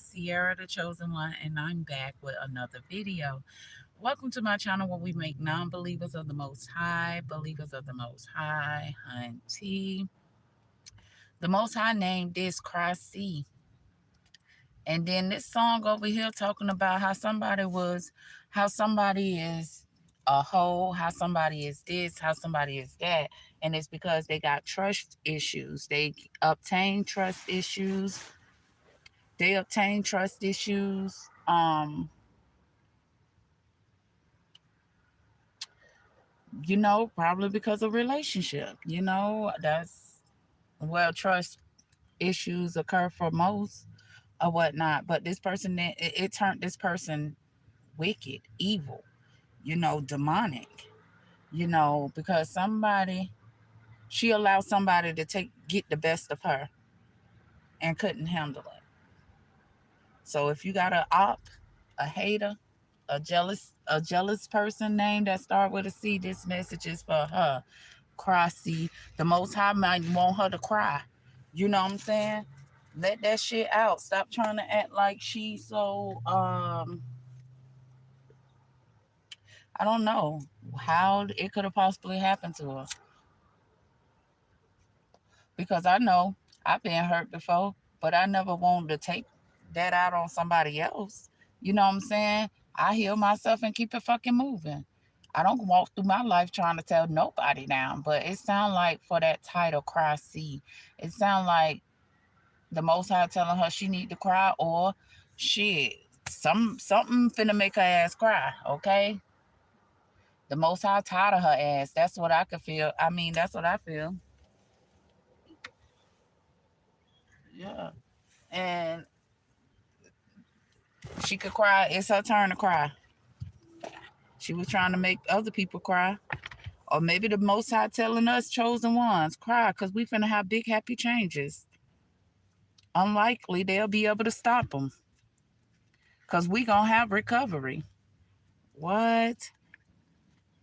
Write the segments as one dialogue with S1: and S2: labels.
S1: Sierra, the chosen one, and I'm back with another video. Welcome to my channel where we make non-believers of the Most High, believers of the Most High, hunty. The Most High named this Christ. And then this song over here talking about how somebody is a hoe, how somebody is this, how somebody is that. And it's because they got trust issues. They obtain trust issues. They obtain trust issues. Probably because of relationship. That's well, trust issues occur for most or whatnot. But this person, it turned this person wicked, evil, demonic, because she allowed somebody to get the best of her and couldn't handle it. So if you got a op, a hater, a jealous person name that start with a C, this message is for her. Crossy. The Most High might want her to cry. You know what I'm saying? Let that shit out. Stop trying to act like she's so I don't know how it could have possibly happened to her. Because I know I've been hurt before, but I never wanted to take that out on somebody else. You know what I'm saying? I heal myself and keep it fucking moving. I don't walk through my life trying to tell nobody down, but it sounds like for that title, Cry C, it sounds like the Most High telling her she need to cry or shit, something finna make her ass cry, okay? The Most High tired of her ass. That's what I could feel. I mean, that's what I feel. Yeah. And she could cry. It's her turn to cry. She was trying to make other people cry. Or maybe the Most High telling us chosen ones, cry, because we finna have big happy changes. Unlikely they'll be able to stop them. Because we gonna have recovery. What?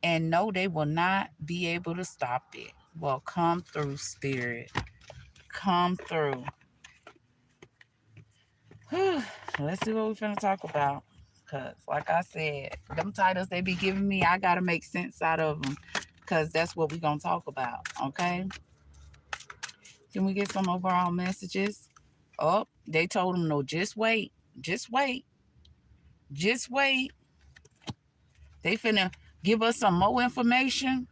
S1: And no, they will not be able to stop it. Well, come through, Spirit. Come through. Let's see what we're finna talk about. Because, like I said, them titles they be giving me, I got to make sense out of them. Because that's what we're going to talk about. Okay? Can we get some overall messages? Oh, they told them, no, just wait. Just wait. Just wait. They finna give us some more information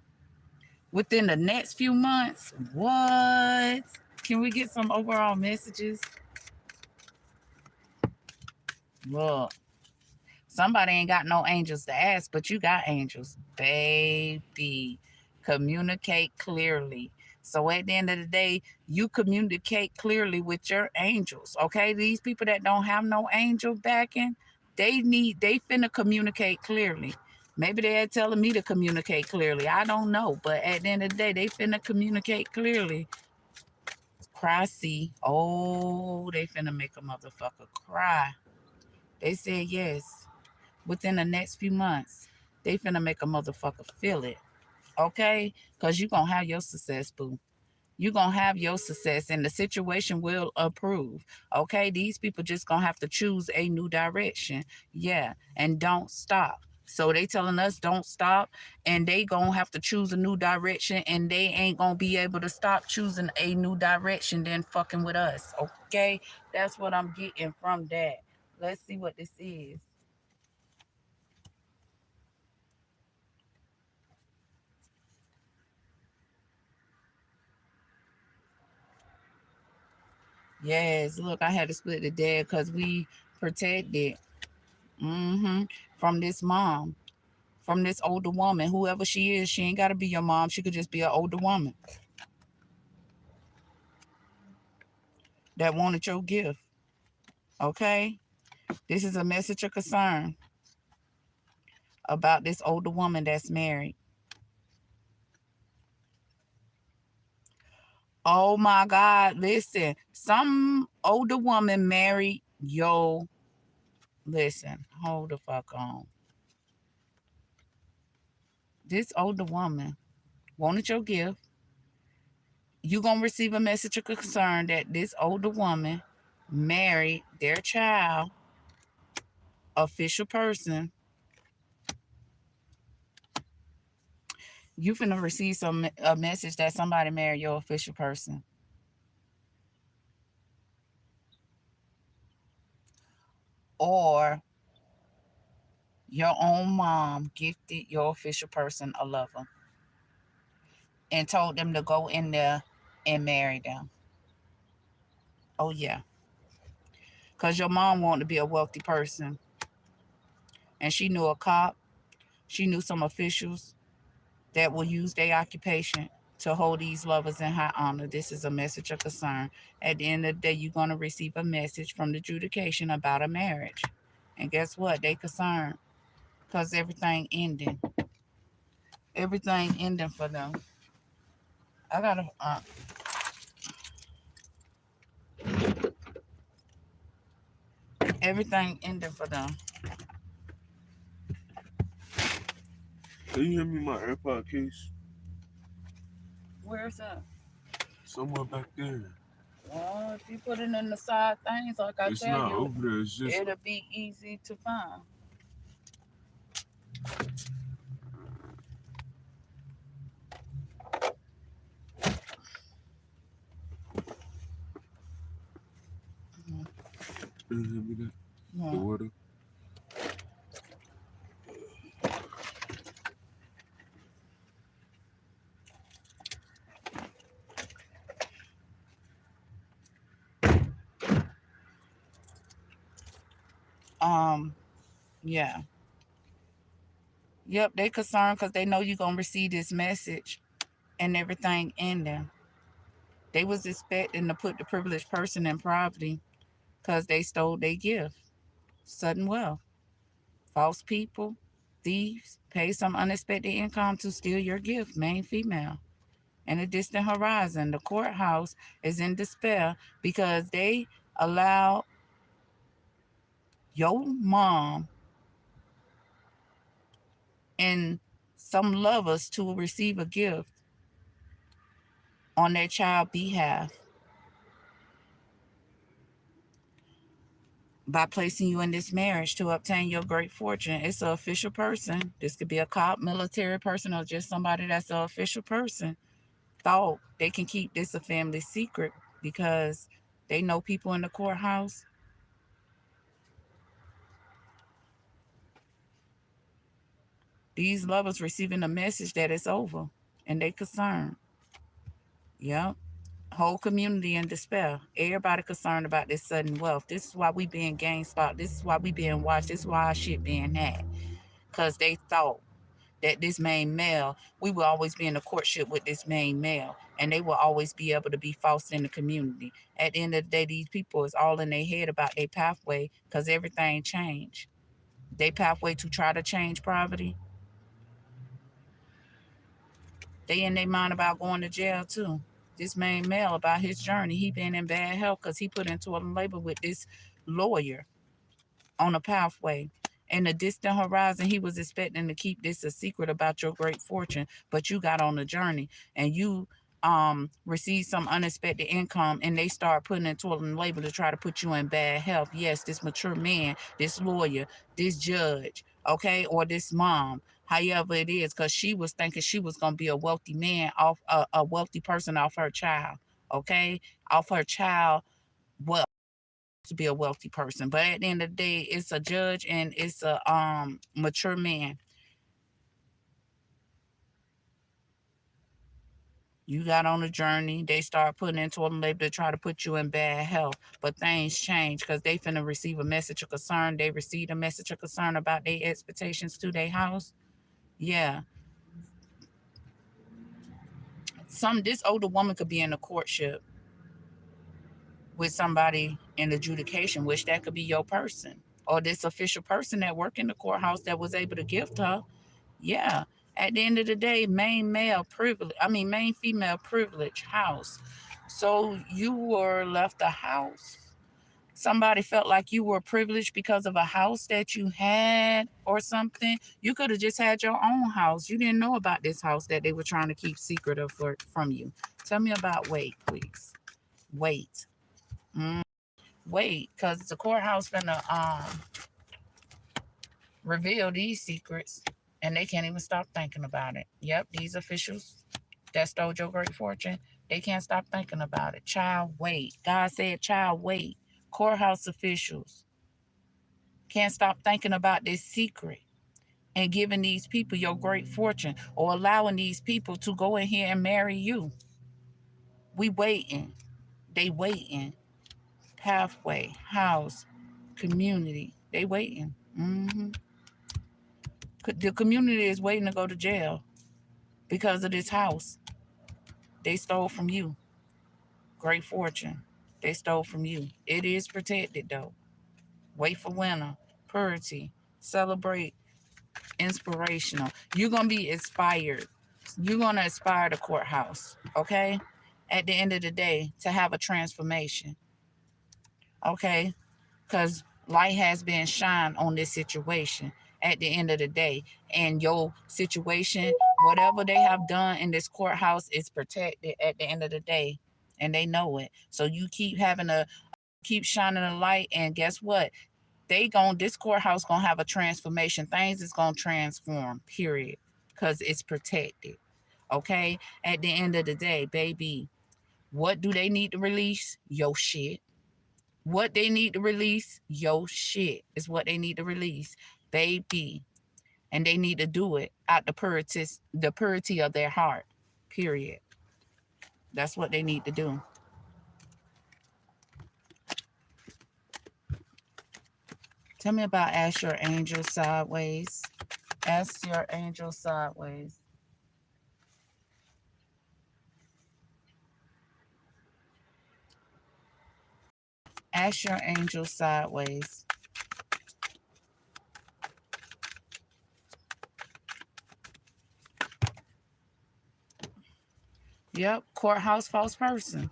S1: within the next few months. What? Can we get some overall messages? Look, somebody ain't got no angels to ask, but you got angels. Baby, communicate clearly. So at the end of the day, you communicate clearly with your angels, okay? These people that don't have no angel backing, they finna communicate clearly. Maybe they're telling me to communicate clearly. I don't know. But at the end of the day, they finna communicate clearly. Cry, see. Oh, they finna make a motherfucker cry. They said yes. Within the next few months, they finna make a motherfucker feel it. Okay? Because you going to have your success, boo. You going to have your success and the situation will approve. Okay? These people just going to have to choose a new direction. Yeah. And don't stop. So they telling us don't stop and they going to have to choose a new direction and they ain't going to be able to stop choosing a new direction then fucking with us. Okay? That's what I'm getting from that. Let's see what this is. Yes, look, I had to split the dead because we protected from this mom, from this older woman, whoever she is. She ain't got to be your mom. She could just be an older woman that wanted your gift. Okay? This is a message of concern about this older woman that's married. Oh my God, listen. Some older woman married yo. Listen, hold the fuck on. This older woman wanted your gift. You gonna receive a message of concern that this older woman married their child, official person, you finna receive a message that somebody married your official person. Or your own mom gifted your official person a lover and told them to go in there and marry them. Oh yeah. Because your mom wanted to be a wealthy person. And she knew a cop. She knew some officials that will use their occupation to hold these lovers in high honor. This is a message of concern. At the end of the day, you're going to receive a message from the adjudication about a marriage. And guess what? They concerned because everything ending. Everything ending for them. I got to... everything ending for them.
S2: Can you hear me my AirPod case?
S1: Where's that?
S2: Somewhere back there.
S1: Well, if you put it in the side things, like I
S2: It's
S1: tell
S2: not
S1: you,
S2: over there. It's just.
S1: it'll be easy to find.
S2: Can you hear me that?
S1: Yeah.
S2: The water.
S1: Yeah. Yep, they concerned because they know you're gonna receive this message and everything ending. They was expecting to put the privileged person in poverty because they stole their gift. Sudden wealth. False people, thieves, pay some unexpected income to steal your gift, main female. In a distant horizon, the courthouse is in despair because they allowed your mom and some lovers to receive a gift on their child behalf by placing you in this marriage to obtain your great fortune. It's an official person. This could be a cop, military person, or just somebody that's an official person. Thought they can keep this a family secret because they know people in the courthouse. These lovers receiving a message that it's over and they concerned. Yep. Whole community in despair. Everybody concerned about this sudden wealth. This is why we being gang spot. This is why we being watched. This is why our shit being hacked. Because they thought that this main male, we will always be in a courtship with this main male, and they will always be able to be false in the community. At the end of the day, these people is all in their head about their pathway because everything changed. They pathway to try to change poverty. They in their mind about going to jail too. This main male about his journey, he been in bad health because he put into a labor with this lawyer on a pathway. In the distant horizon, he was expecting to keep this a secret about your great fortune, but you got on a journey and you received some unexpected income and they start putting into a label to try to put you in bad health. Yes, this mature man, this lawyer, this judge, okay, or this mom, however it is, because she was thinking she was gonna be a wealthy man off a wealthy person off her child, okay, off her child wealth to be a wealthy person. But at the end of the day, it's a judge and it's a mature man. You got on a journey. They start putting into a label to try to put you in bad health. But things change because they finna receive a message of concern. They received a message of concern about their expectations to their house. Yeah. This older woman could be in a courtship with somebody in adjudication, which that could be your person. Or this official person that worked in the courthouse that was able to gift her. Yeah. At the end of the day, main female privilege house. So you were left a house. Somebody felt like you were privileged because of a house that you had or something. You could have just had your own house. You didn't know about this house that they were trying to keep secret from you. Tell me about weight, please. Weight. wait, because the courthouse gonna reveal these secrets, and they can't even stop thinking about it. Yep, these officials that stole your great fortune, they can't stop thinking about it. Child, wait. God said, child, wait. Courthouse officials can't stop thinking about this secret and giving these people your great fortune or allowing these people to go in here and marry you. We waiting. They waiting. Pathway, house, community. They waiting. The community is waiting to go to jail because of this house. They stole from you. Great fortune. They stole from you. It is protected though. Wait for winter. Purity. Celebrate. Inspirational. You're going to be inspired. You're going to aspire the courthouse. Okay? At the end of the day, to have a transformation. Okay? Because light has been shined on this situation at the end of the day. And your situation, whatever they have done in this courthouse is protected at the end of the day. And they know it. So you keep having to keep shining a light. And guess what? This courthouse gonna have a transformation. Things is gonna transform, period. Because it's protected. Okay? At the end of the day, baby, what do they need to release? Your shit. What they need to release, your shit is what they need to release, baby. And they need to do it out the purity of their heart, period. That's what they need to do. Tell me about ask your angel sideways. Ask your angel sideways. Ask your angel sideways. Yep, courthouse false person.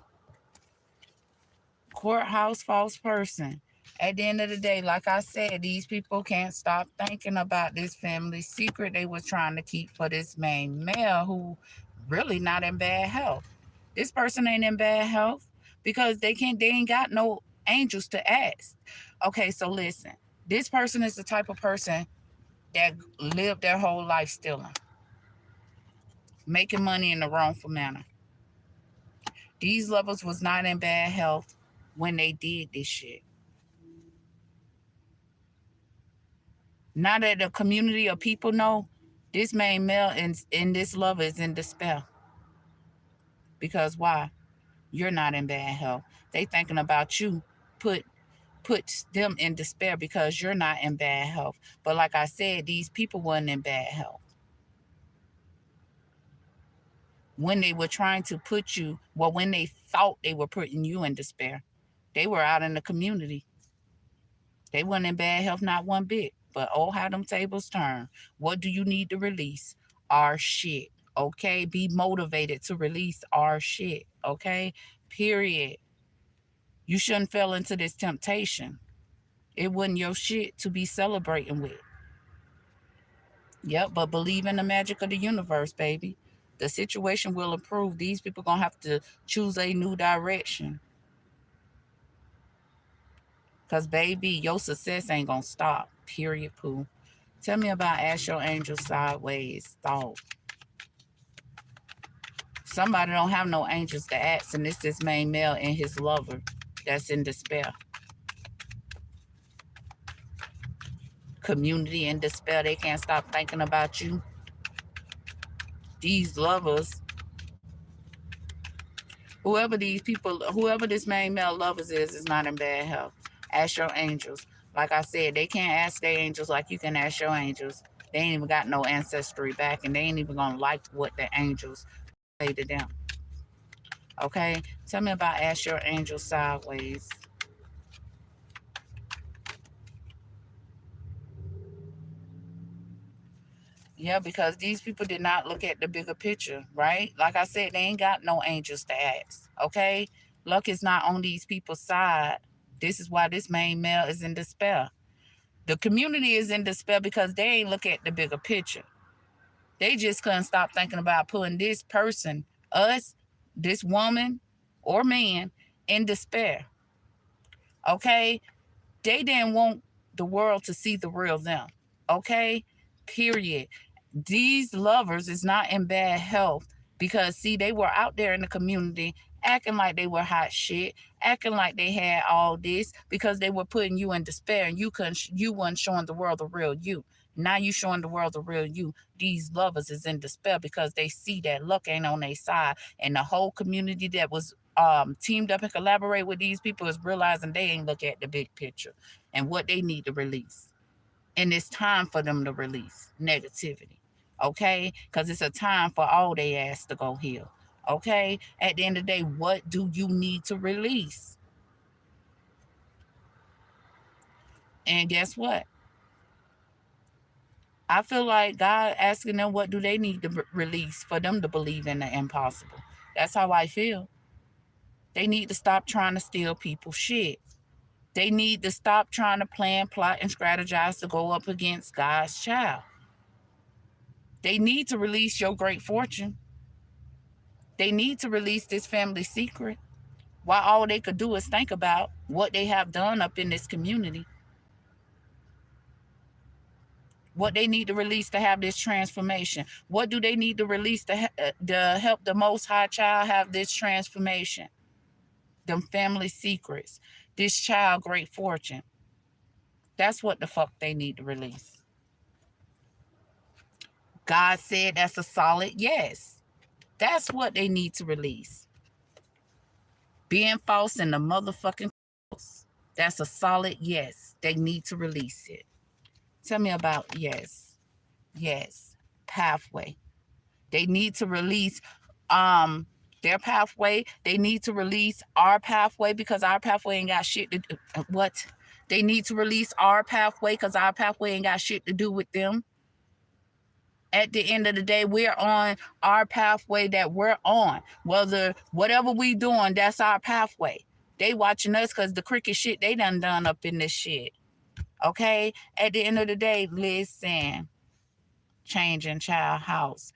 S1: Courthouse false person. At the end of the day, like I said, these people can't stop thinking about this family secret they were trying to keep for this main male who really not in bad health. This person ain't in bad health because they ain't got no angels to ask. Okay, so listen. This person is the type of person that lived their whole life stealing, making money in the wrongful manner. These lovers was not in bad health when they did this shit. Now that the community of people know, this main male and this lover is in despair. Because why? You're not in bad health. They thinking about you. Puts them in despair because you're not in bad health. But like I said, these people weren't in bad health. When they were trying to put you, well, when they thought they were putting you in despair, they were out in the community. They weren't in bad health, not one bit. But oh, how them tables turn. What do you need to release? Our shit. Okay? Be motivated to release our shit. Okay? Period. You shouldn't fall into this temptation. It wasn't your shit to be celebrating with. Yep, but believe in the magic of the universe, baby. The situation will improve. These people gonna have to choose a new direction. Cause baby, your success ain't gonna stop. Period. Pooh. Tell me about ask your angel sideways thought. Somebody don't have no angels to ask, and it's this main male and his lover that's in despair. Community in despair. They can't stop thinking about you. These lovers, whoever this main male lovers is not in bad health. Ask your angels. Like I said, they can't ask their angels like you can ask your angels. They ain't even got no ancestry back, and they ain't even gonna like what the angels say to them. Okay? Tell me about ask your angel sideways. Yeah, because these people did not look at the bigger picture, right? Like I said, they ain't got no angels to ask. Okay? Luck is not on these people's side. This is why this main male is in despair. The community is in despair because they ain't look at the bigger picture. They just couldn't stop thinking about putting this person, us, this woman or man, in despair. Okay? They didn't want the world to see the real them. Okay? Period. These lovers is not in bad health because see they were out there in the community acting like they were hot shit, acting like they had all this because they were putting you in despair and you weren't showing the world the real you. Now you showing the world the real you. These lovers is in despair because they see that luck ain't on their side, and the whole community that was teamed up and collaborate with these people is realizing they ain't look at the big picture and what they need to release. And it's time for them to release negativity. Okay? Because it's a time for all they ass to go heal. Okay? At the end of the day, what do you need to release? And guess what? I feel like God asking them what do they need to release for them to believe in the impossible. That's how I feel. They need to stop trying to steal people's shit. They need to stop trying to plan, plot, and strategize to go up against God's child. They need to release your great fortune. They need to release this family secret. Why all they could do is think about what they have done up in this community. What they need to release to have this transformation. What do they need to release to help the Most High Child have this transformation? Them family secrets. This child great fortune. That's what the fuck they need to release. God said that's a solid yes. That's what they need to release. Being false in the motherfucking house. That's a solid yes. They need to release it. Tell me about yes. Yes. Pathway. They need to release their pathway. They need to release our pathway because our pathway ain't got shit to do. What? They need to release our pathway because our pathway ain't got shit to do with them. At the end of the day, we're on our pathway that we're on. Whatever we doing, that's our pathway. They watching us because the cricket shit they done up in this shit. Okay? At the end of the day, listen. Changing child house.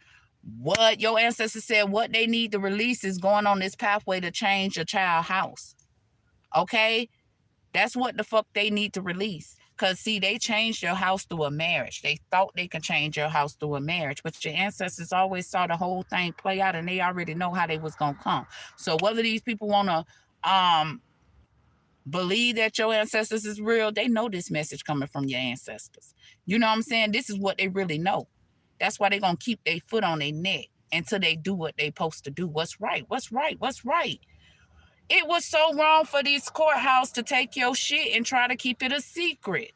S1: What your ancestors said, what they need to release is going on this pathway to change your child house. Okay? That's what the fuck they need to release. Because, see, they changed your house through a marriage. They thought they could change your house through a marriage. But your ancestors always saw the whole thing play out, and they already know how they was going to come. So whether these people want to believe that your ancestors is real, they know this message coming from your ancestors. You know what I'm saying? This is what they really know. That's why they're going to keep their foot on their neck until they do what they supposed to do. What's right? What's right? What's right? It was so wrong for these courthouse to take your shit and try to keep it a secret.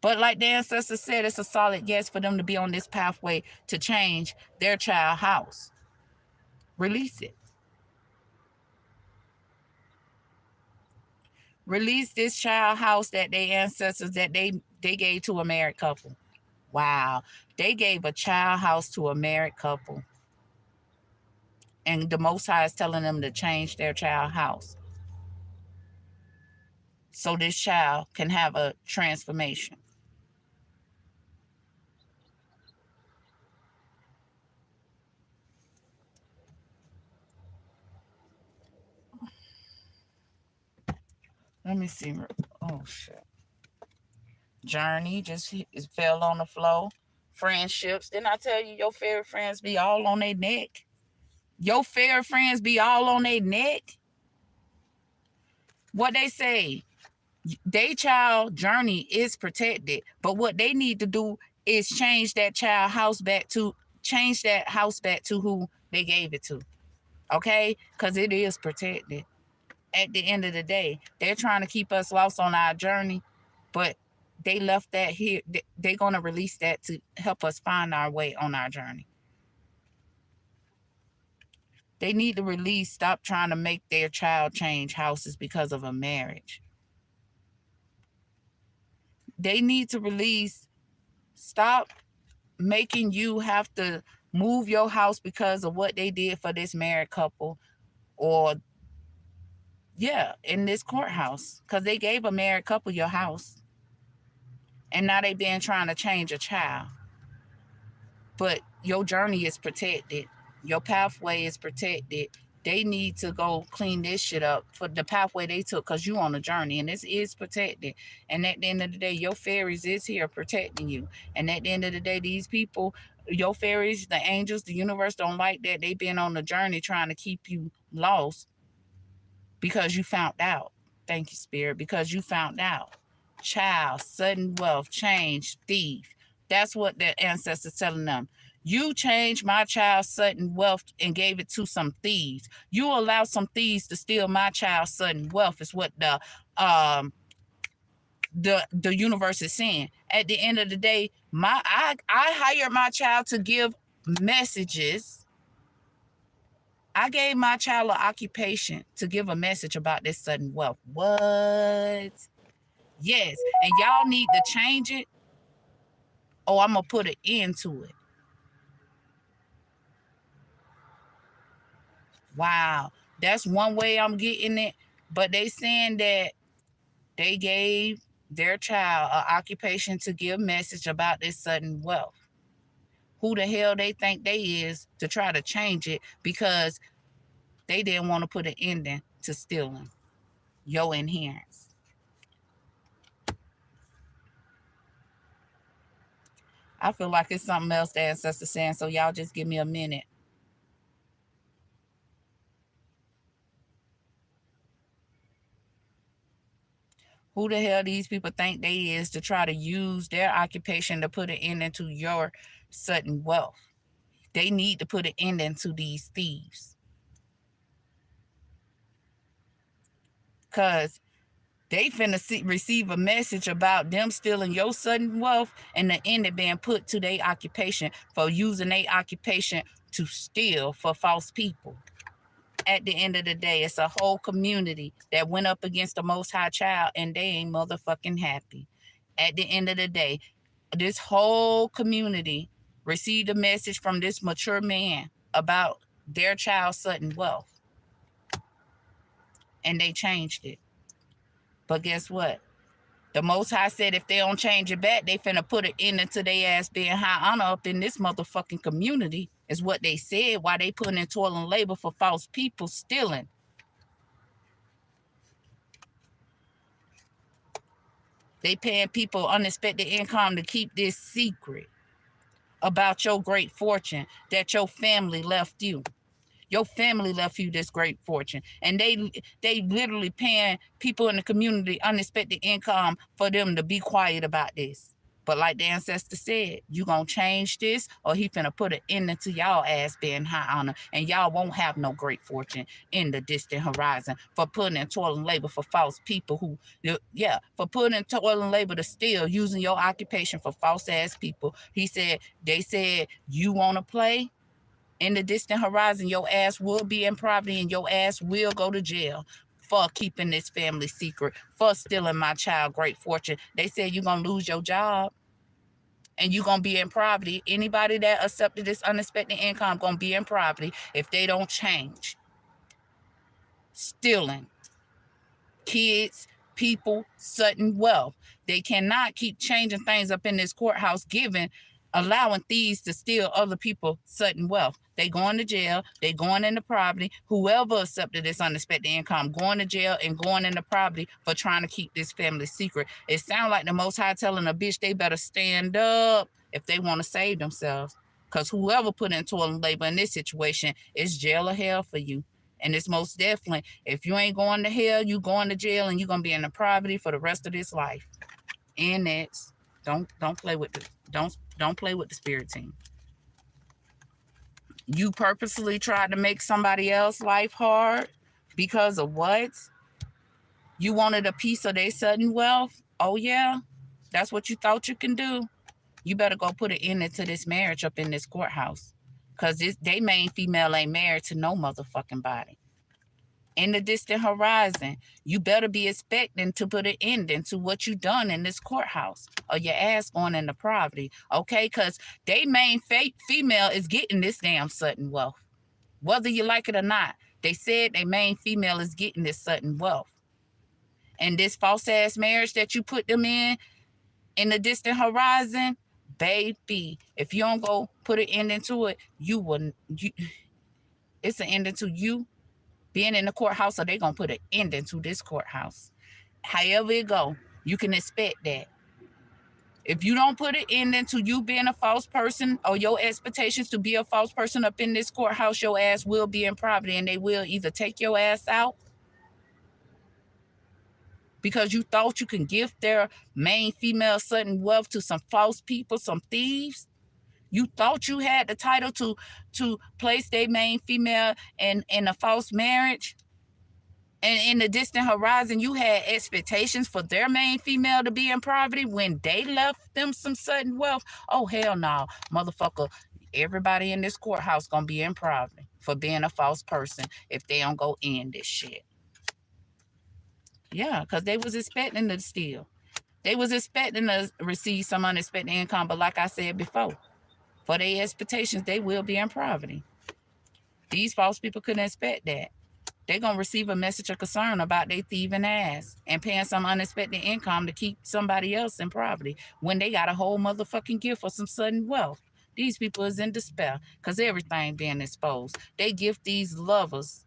S1: But like the ancestors said, it's a solid yes for them to be on this pathway to change their child house. Release it. Release this child house that they ancestors that they gave to a married couple. Wow. They gave a child house to a married couple. And the Most High is telling them to change their child house. So this child can have a transformation. Let me see. Oh, shit. Journey just fell on the floor. Friendships. Didn't I tell you your favorite friends be all on their neck? Your favorite friends be all on their neck? What they say, their child journey is protected, but what they need to do is change that house back to who they gave it to. Okay? Because it is protected. At the end of the day, they're trying to keep us lost on our journey, but they left that here. They're going to release that to help us find our way on our journey. They need to release, stop trying to make their child change houses because of a marriage. They need to release, stop making you have to move your house because of what they did for this married couple, or in this courthouse, because they gave a married couple your house and now they been trying to change a child. But your journey is protected, your pathway is protected. they need to go clean this shit up for the pathway they took, because you on a journey and this is protected. And at the end of the day, your fairies is here protecting you. And at the end of the day, these people, your fairies, the angels, the universe don't like that. They've been on a journey trying to keep you lost because you found out. Thank you, Spirit, because you found out. Child, sudden wealth, change, thief. That's what the ancestors telling them. You changed my child's sudden wealth and gave it to some thieves. You allowed some thieves to steal my child's sudden wealth, is what the universe is saying. At the end of the day, I hired my child to give messages. I gave my child an occupation to give a message about this sudden wealth. What? Yes. And y'all need to change it, or I'm going to put an end to it. Wow. That's one way I'm getting it. But they saying that they gave their child an occupation to give message about this sudden wealth. Who the hell they think they is to try to change it, because they didn't want to put an ending to stealing your inheritance. I feel like it's something else the ancestors saying, so y'all just give me a minute. Who the hell these people think they is to try to use their occupation to put an end into your sudden wealth? They need to put an end into these thieves. Because they finna receive a message about them stealing your sudden wealth, and the end being put to their occupation for using their occupation to steal for false people. At the end of the day, it's a whole community that went up against the Most High Child, and they ain't motherfucking happy. At the end of the day, this whole community received a message from this mature man about their child's sudden wealth, and they changed it. But guess what? The Most High said if they don't change it back, they finna put an end into their ass being high honor up in this motherfucking community, is what they said, while they putting in toil and labor for false people stealing. They paying people unexpected income to keep this secret about your great fortune that your family left you. Your family left you this great fortune, and they literally paying people in the community unexpected income for them to be quiet about this. But like the ancestor said, you gonna change this, or he finna put an end to y'all ass being high honor, and y'all won't have no great fortune in the distant horizon for putting in toil and labor for false people who, for putting in toil and labor to steal, using your occupation for false ass people. They said, you wanna play? In the distant horizon, your ass will be in poverty, and your ass will go to jail for keeping this family secret, for stealing my child great fortune. They said you're going to lose your job, and you're going to be in poverty. Anybody that accepted this unexpected income going to be in poverty if they don't change. Stealing kids, people, sudden wealth. They cannot keep changing things up in this courthouse, allowing thieves to steal other people's sudden wealth. They going to jail, they going into poverty. Whoever accepted this unexpected income going to jail and going into poverty for trying to keep this family secret. It sounds like the Most High telling a bitch they better stand up if they want to save themselves. Because whoever put in toil and labor in this situation is jail or hell for you. And it's most definitely, if you ain't going to hell, you going to jail, and you're gonna be in the poverty for the rest of this life. And that's don't play with don't play with the spirit team. You purposely tried to make somebody else's life hard because of what? You wanted a piece of their sudden wealth? Oh yeah, that's what you thought you can do. You better go put an end to this marriage up in this courthouse, because they main female ain't married to no motherfucking body. In the distant horizon, you better be expecting to put an end into what you done in this courthouse, or your ass going into poverty, okay? Because they main female is getting this damn sudden wealth, whether you like it or not. They said they main female is getting this sudden wealth. And this false ass marriage that you put them in the distant horizon, baby, if you don't go put an end into it, it's an end into you being in the courthouse, or they gonna put an ending to this courthouse. However it go, you can expect that. If you don't put an ending to you being a false person or your expectations to be a false person up in this courthouse, your ass will be in poverty, and they will either take your ass out because you thought you can give their main female sudden wealth to some false people, some thieves. You thought you had the title to place their main female in a false marriage. And in the distant horizon, you had expectations for their main female to be in poverty when they left them some sudden wealth. Oh, hell no, motherfucker. Everybody in this courthouse gonna be in poverty for being a false person if they don't go in this shit. Yeah, because they was expecting to steal. They was expecting to receive some unexpected income, but like I said before, for their expectations, they will be in poverty. These false people couldn't expect that. They're going to receive a message of concern about their thieving ass and paying some unexpected income to keep somebody else in poverty when they got a whole motherfucking gift for some sudden wealth. These people is in despair because everything being exposed. They give these lovers,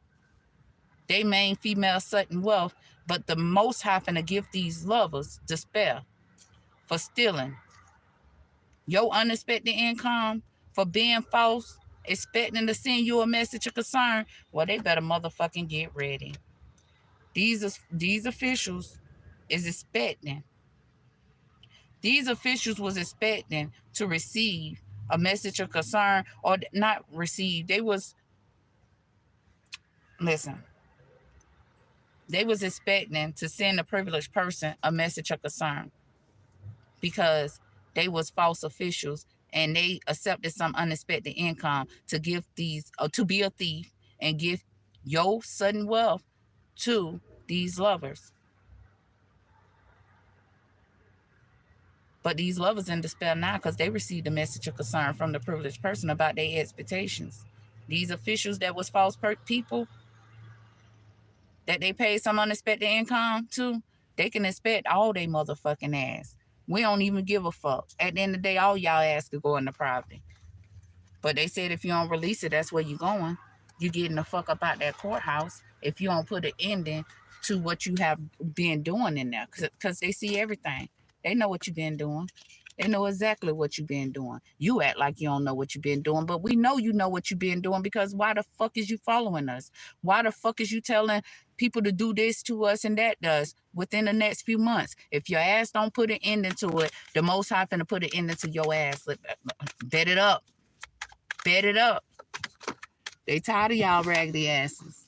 S1: they main female sudden wealth, but the Most High finna give these lovers despair for stealing your unexpected income, for being false, expecting to send you a message of concern. Well, they better motherfucking get ready. These officials is expecting. These officials was expecting to receive a message of concern, or not receive. They was listen. They was expecting to send a privileged person a message of concern because they was false officials and they accepted some unexpected income to give these, or to be a thief and give your sudden wealth to these lovers. But these lovers in despair now because they received a message of concern from the privileged person about their expectations. These officials that was false people that they paid some unexpected income to, they can expect all they motherfucking ass. We don't even give a fuck. At the end of the day, all y'all ass could go into poverty. But they said if you don't release it, that's where you going. You getting the fuck up out that courthouse if you don't put an ending to what you have been doing in there. Because they see everything. They know what you've been doing. They know exactly what you've been doing. You act like you don't know what you've been doing, but we know you know what you've been doing because why the fuck is you following us? Why the fuck is you telling people to do this to us and that does within the next few months? If your ass don't put an ending to it, the Most High finna put an ending to your ass. Bet it up. Bet it up. They tired of y'all raggedy asses.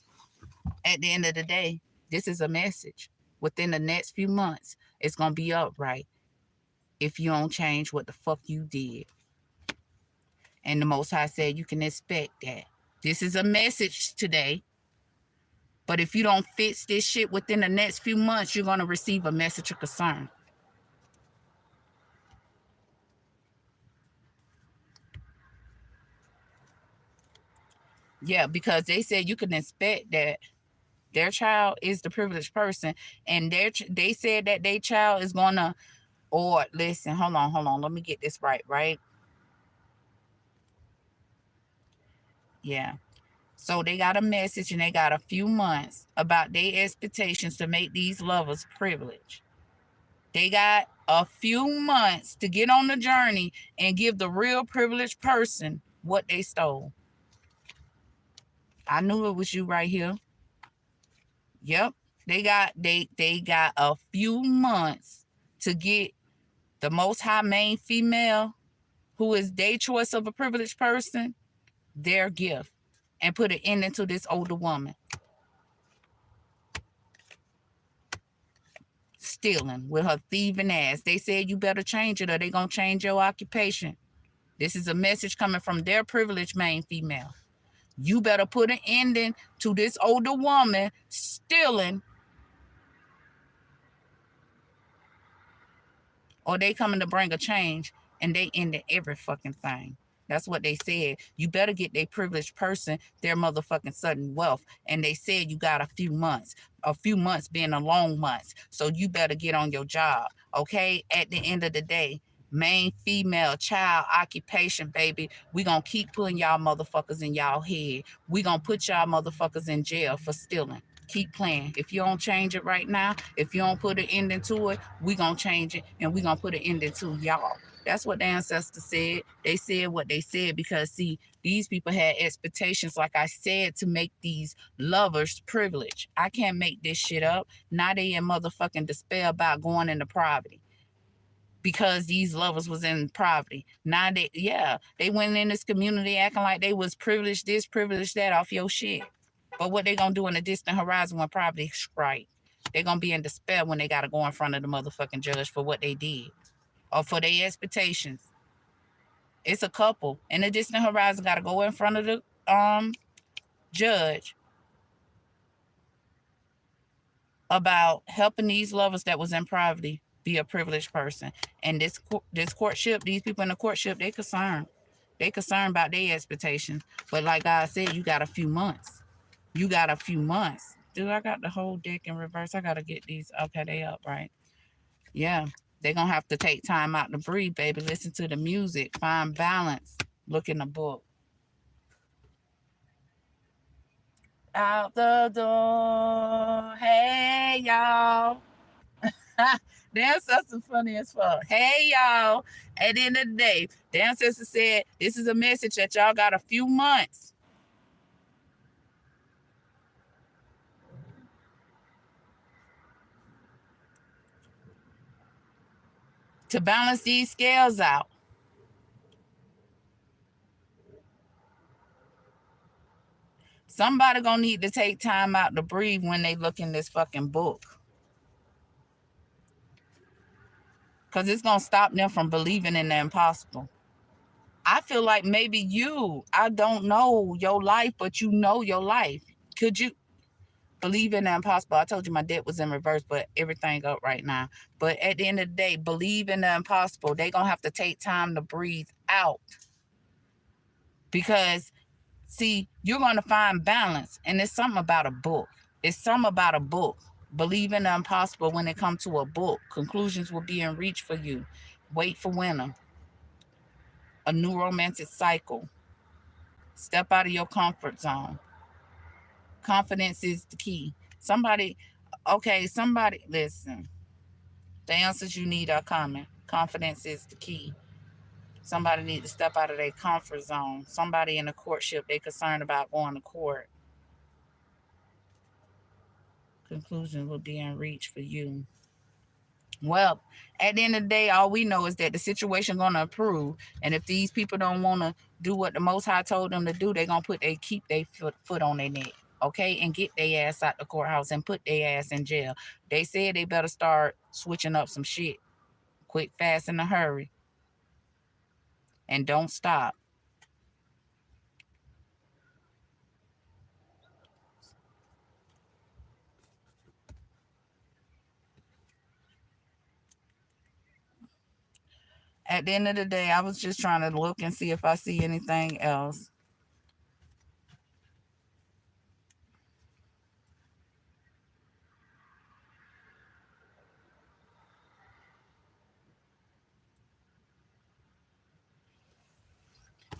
S1: At the end of the day, this is a message. Within the next few months, it's going to be upright if you don't change what the fuck you did. And the Most High said you can expect that. This is a message today. But if you don't fix this shit within the next few months, you're going to receive a message of concern. Yeah, because they said you can expect that their child is the privileged person, and they said that their child is gonna, or listen, hold on, let me get this right? Yeah. So they got a message and they got a few months about their expectations to make these lovers privileged. They got a few months to get on the journey and give the real privileged person what they stole. I knew it was you right here. Yep. They got a few months to get the Most High main female, who is their choice of a privileged person, their gift, and put it into this older woman. Stealing with her thieving ass. They said you better change it or they gonna change your occupation. This is a message coming from their privileged main female. You better put an ending to this older woman stealing, or they coming to bring a change and they ended every fucking thing. That's what they said. You better get their privileged person their motherfucking sudden wealth. And they said you got a few months being a long months. So you better get on your job. Okay? At the end of the day, main, female, child, occupation, baby. We gonna keep putting y'all motherfuckers in y'all head. We gonna put y'all motherfuckers in jail for stealing. Keep playing. If you don't change it right now, if you don't put an ending to it, we gonna change it and we gonna put an ending to y'all. That's what the ancestors said. They said what they said because, see, these people had expectations, like I said, to make these lovers privileged. I can't make this shit up. Now they in motherfucking despair about going into poverty because these lovers was in poverty. Now they went in this community acting like they was privileged this, privileged that off your shit. But what they gonna do in the distant horizon when poverty strike? They gonna be in despair when they gotta go in front of the motherfucking judge for what they did or for their expectations. It's a couple in the distant horizon gotta go in front of the judge about helping these lovers that was in poverty be a privileged person. And this courtship, these people in the courtship, they concerned. They concerned about their expectations. But like I said, you got a few months. You got a few months. Dude, I got the whole deck in reverse. I gotta get these. Okay, they up, right? Yeah. They're gonna have to take time out to breathe, baby. Listen to the music. Find balance. Look in the book. Out the door. Hey, y'all. The ancestor funny as fuck. Hey, y'all. At the end of the day, the ancestor said, this is a message that y'all got a few months to balance these scales out. Somebody gonna need to take time out to breathe when they look in this fucking book. Because it's gonna stop them from believing in the impossible. I feel like maybe I don't know your life, but you know your life. Could you believe in the impossible? I told you my debt was in reverse, but everything up right now. But at the end of the day, believe in the impossible. They gonna have to take time to breathe out. Because, see, you're gonna find balance. And it's something about a book. It's something about a book. Believe in the impossible when it comes to a book. Conclusions will be in reach for you. Wait for winter. A new romantic cycle. Step out of your comfort zone. Confidence is the key. Somebody, listen. The answers you need are coming. Confidence is the key. Somebody need to step out of their comfort zone. Somebody in a courtship, they concerned about going to court. Conclusion will be in reach for you. Well, at the end of the day, all we know is that the situation gonna improve. And if these people don't wanna do what the Most High told them to do, they gonna keep their foot on their neck, okay, and get their ass out the courthouse and put their ass in jail. They said they better start switching up some shit, quick, fast, in a hurry, and don't stop. At the end of the day, I was just trying to look and see if I see anything else.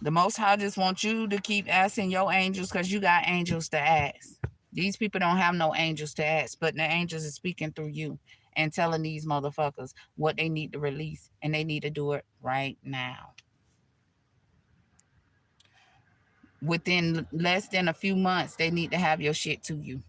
S1: The Most High just wants you to keep asking your angels because you got angels to ask. These people don't have no angels to ask, but the angels are speaking through you and telling these motherfuckers what they need to release, and they need to do it right now. Within less than a few months, they need to have your shit to you.